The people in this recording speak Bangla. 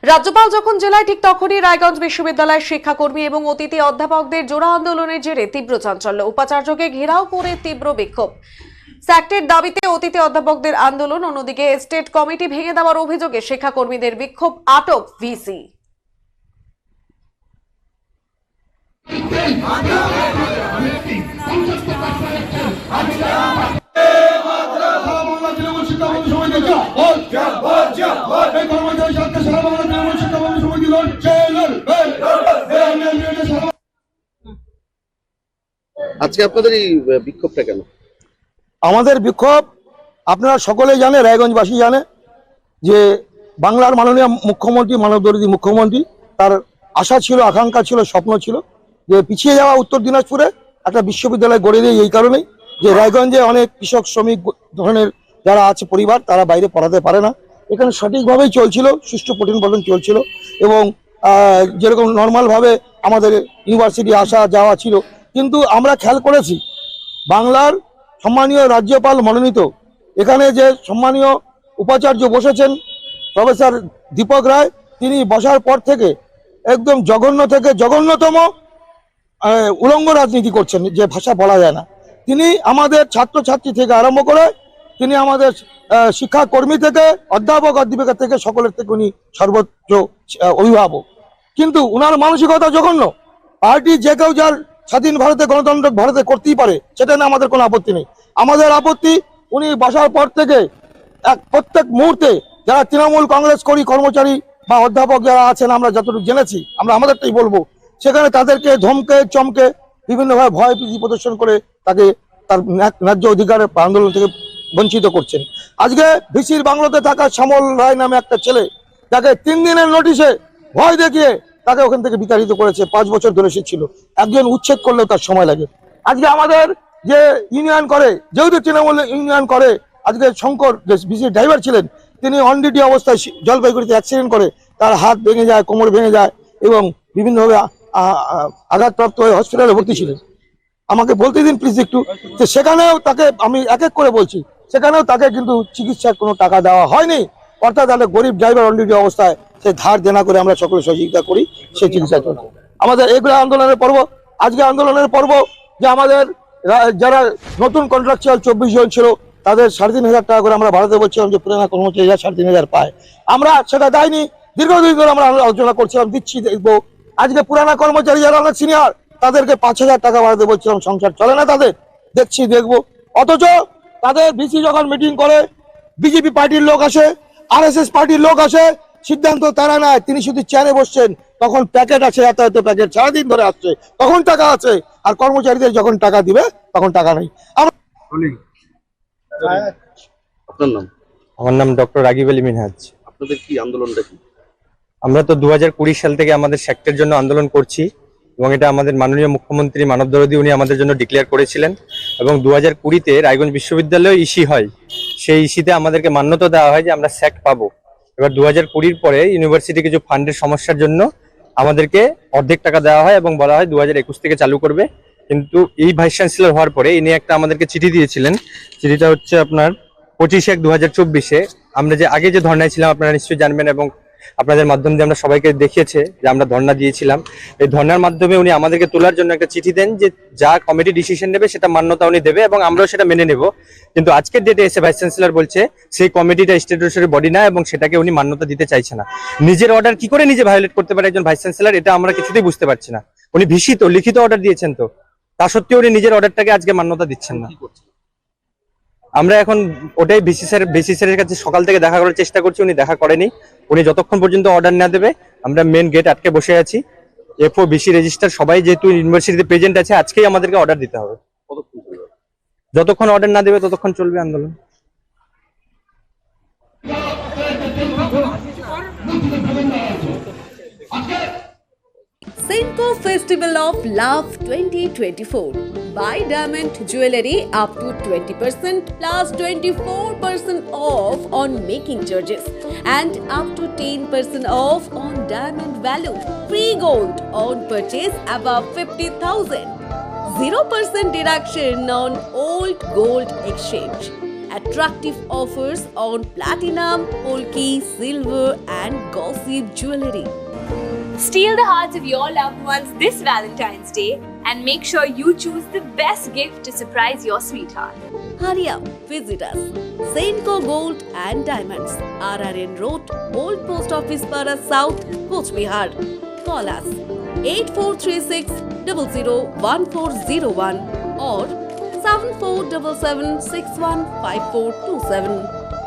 রাজ্যপাল যখন জেলায় ঠিক তখনই রায়গঞ্জ বিশ্ববিদ্যালয়ের শিক্ষাকর্মী এবং অতিথি অধ্যাপকদের জোড়া আন্দোলনের জেরে তীব্র চাঞ্চল্য, উপাচার্যকে ঘেরাও করে তীব্র বিক্ষোভ। স্যাক্টের দাবিতে অতিথি অধ্যাপকদের আন্দোলন, অন্যদিকে স্টেট কমিটি ভেঙে দেওয়ার অভিযোগে শিক্ষাকর্মীদের বিক্ষোভ, আটক ভিসি। আজকে আপনাদের এই বিক্ষোভটা কেন? আমাদের বিক্ষোভ আপনারা সকলেই জানে, রায়গঞ্জবাসী জানে যে বাংলার মাননীয় মুখ্যমন্ত্রী, মানবদর্দী মুখ্যমন্ত্রী, তার আশা ছিল, আকাঙ্ক্ষা ছিল, স্বপ্ন ছিল যে পিছিয়ে যাওয়া উত্তর দিনাজপুরে একটা বিশ্ববিদ্যালয় গড়ে দেয়। এই কারণেই যে রায়গঞ্জে অনেক কৃষক, শ্রমিক ধরনের যারা আছে পরিবার, তারা বাইরে পড়াতে পারে না। এখানে সঠিকভাবেই চলছিল, সুষ্ঠু পঠন পাঠন চলছিল এবং যেরকম নর্মালভাবে আমাদের ইউনিভার্সিটি আসা যাওয়া ছিল। কিন্তু আমরা খেয়াল করেছি বাংলার সম্মানীয় রাজ্যপাল মনোনীত এখানে যে সম্মানীয় উপাচার্য বসেছেন প্রফেসর দীপক রায়, তিনি বসার পর থেকে একদম জঘন্য থেকে জঘন্যতম উলঙ্গ রাজনীতি করছেন, যে ভাষা বলা যায় না। তিনি আমাদের ছাত্রছাত্রী থেকে আরম্ভ করে তিনি আমাদের শিক্ষাকর্মী থেকে অধ্যাপক অধ্যাপিকা থেকে সকলের থেকে উনি সর্বোচ্চ অভিভাবক। কিন্তু উনার মানসিকতা জঘন্য। পার্টি যে কেউ যার স্বাধীন ভারতে, গণতান্ত্রিক ভারতে করতেই পারে, সেটা নিয়ে আমাদের কোনো আপত্তি নেই। আমাদের আপত্তি উনি বসার পর থেকে প্রত্যেক মুহূর্তে যারা তৃণমূল কংগ্রেস করি কর্মচারী বা অধ্যাপক যারা আছেন, আমরা যতটুকু জেনেছি, আমরা আমাদেরটাই বলবো, সেখানে তাদেরকে ধমকে চমকে বিভিন্নভাবে ভয় ভীতি প্রদর্শন করে তাকে তার ন্যায্য অধিকারের আন্দোলন থেকে বঞ্চিত করছেন। আজকে ভিসির বাংলোতে থাকা শ্যামল রায় নামে একটা ছেলে, তাকে 3 দিনের নোটিশে ভয় দেখিয়ে তাকে ওখান থেকে বিতাড়িত করেছে। 5 বছর ধরে সে ছিল। একজন উচ্ছেদ করলেও তার সময় লাগে। আজকে আমাদের যে ইউনিয়ন করে, যেহেতু তৃণমূল ইউনিয়ন করে, আজকে শঙ্কর যে ভিসি ড্রাইভার ছিলেন, তিনি অন ডিউটি অবস্থায় জলপাইগুড়িতে অ্যাক্সিডেন্ট করে তার হাত ভেঙে যায়, কোমর ভেঙে যায় এবং বিভিন্নভাবে আঘাতপ্রাপ্ত হয়ে হসপিটালে ভর্তি ছিলেন। আমাকে বলতে দিন প্লিজ একটু, যে সেখানেও তাকে আমি এক এক করে বলছি, সেখানেও তাকে কিন্তু চিকিৎসার কোনো টাকা দেওয়া হয়নি। অর্থাৎ তাহলে গরিব ড্রাইভার অন ডিউটি অবস্থায় সে ধার দেনা করে আমরা সকলে সহযোগিতা করি, সে চিকিৎসা চলছে। আমাদের এগুলো আন্দোলনের পর্ব। আজকে আন্দোলনের পর্ব যে আমাদের যারা নতুন কন্ট্রাকচুয়াল 24 জন ছিল, তাদের 3,500 টাকা করে আমরা ভারতে বলছিলাম যে পুরানা কর্মচারীরা 3,500 পায়। আমরা সেটা দেয়নি, দীর্ঘদিন ধরে আমরা আলোচনা করছিলাম, দিচ্ছি, দেখবো। আজকে পুরানা কর্মচারী যারা অনেক সিনিয়র, তাদেরকে 5,000 টাকা ভারতে বলছিলাম, সংসার চলে না তাদের, দেখছি, দেখবো। অথচ তাদের ভিসি যখন মিটিং করে, বিজেপি পার্টির লোক আসে, RSS পার্টির লোক আসে, সিদ্ধান্ত তারা নেয়। তিনি শুধু চেয়ারে বসছেন, তখন প্যাকেট আছে, এত প্যাকেট সারাদিন ধরে আসছে, তখন টাকা আছে। আর কর্মচারীদের যখন টাকা দিবে তখন টাকা নেই। আপনার নাম? আমার নাম ডক্টর রাগিব আলী মিনহাজ। আপনাদের কি আন্দোলনটা কি? আমরা তো 2020 সাল থেকে আমাদের সেক্টরের জন্য আন্দোলন করছি এবং এটা আমাদের মাননীয় মুখ্যমন্ত্রী মানবদর্দী উনি আমাদের জন্য ডিক্লেয়ার করেছিলেন এবং 2020-তে রায়গঞ্জ বিশ্ববিদ্যালয়ে ইসি হয়। সেই ইসিতে আমাদেরকে মান্যতা দেওয়া হয় যে আমরা স্যাক্ট পাবো। এবার 2020 পরে ইউনিভার্সিটি কিছু ফান্ডের সমস্যার জন্য আমাদেরকে অর্ধেক টাকা দেওয়া হয় এবং বলা হয় 2021 থেকে চালু করবে। কিন্তু এই ভাইস চ্যান্সেলর হওয়ার পরে ইনি একটা আমাদেরকে চিঠি দিয়েছিলেন। চিঠিটা হচ্ছে আপনার 25/1/2024-এ। আমরা যে আগে যে ধর্নায় ছিলাম আপনারা নিশ্চয়ই জানবেন এবং আপনাদের মাধ্যম দিয়ে আমরা সবাইকে দেখিয়েছে যে আমরা ধর্ণা দিয়েছিলাম। এই ধর্ণার মাধ্যমে উনি আমাদেরকে তোলার জন্য একটা চিঠি দেন যে যা কমিটি ডিসিশন নেবে সেটা মান্যতা উনি দেবে এবং আমরাও সেটা মেনে নেব। কিন্তু আজকের ডেটে এসে ভাইস চ্যান্সেলর বলছে সেই কমিটিটা স্ট্যাটুটরি বডি না এবং সেটাকে উনি মান্যতা দিতে চাইছে না। নিজের অর্ডার কি করে নিজে ভায়োলেট করতে পারে একজন ভাইস চ্যান্সেলর, এটা আমরা কিছুতেই বুঝতে পারছি না। উনি ভিসি তো, লিখিত অর্ডার দিয়েছেন, তো তা সত্ত্বেও উনি নিজের অর্ডারটাকে আজকে মান্যতা দিচ্ছেন না। আমরা এখন ওটাই ভিসি স্যারের কাছে সকাল থেকে দেখা করার চেষ্টা করছি, উনি দেখা করেনি। উনি যতক্ষণ পর্যন্ত অর্ডার না দেবে আমরা মেন গেট আটকে বসে আছি। এফও, ভিসি, রেজিস্টার সবাই যেহেতু ইউনিভার্সিটিতে প্রেজেন্ট আছে, আজকেই আমাদেরকে অর্ডার দিতে হবে। যতক্ষণ অর্ডার না দেবে ততক্ষণ চলবে আন্দোলন। Senco Festival of Love 2024. Buy diamond jewelry up to 20% plus 24% off on making charges and up to 10% off on diamond value. Free gold on purchase above 50,000. 0% deduction on old gold exchange. Attractive offers on platinum, polki, silver and glossy exclusive jewelry. Steal the hearts of your loved ones this Valentine's Day and make sure you choose the best gift to surprise your sweetheart. Hurry up, visit us. Senco Gold and Diamonds, RRN Road, Old Post Office Para South, Coach Bihar. Call us 8436 001401 or 7477 615427.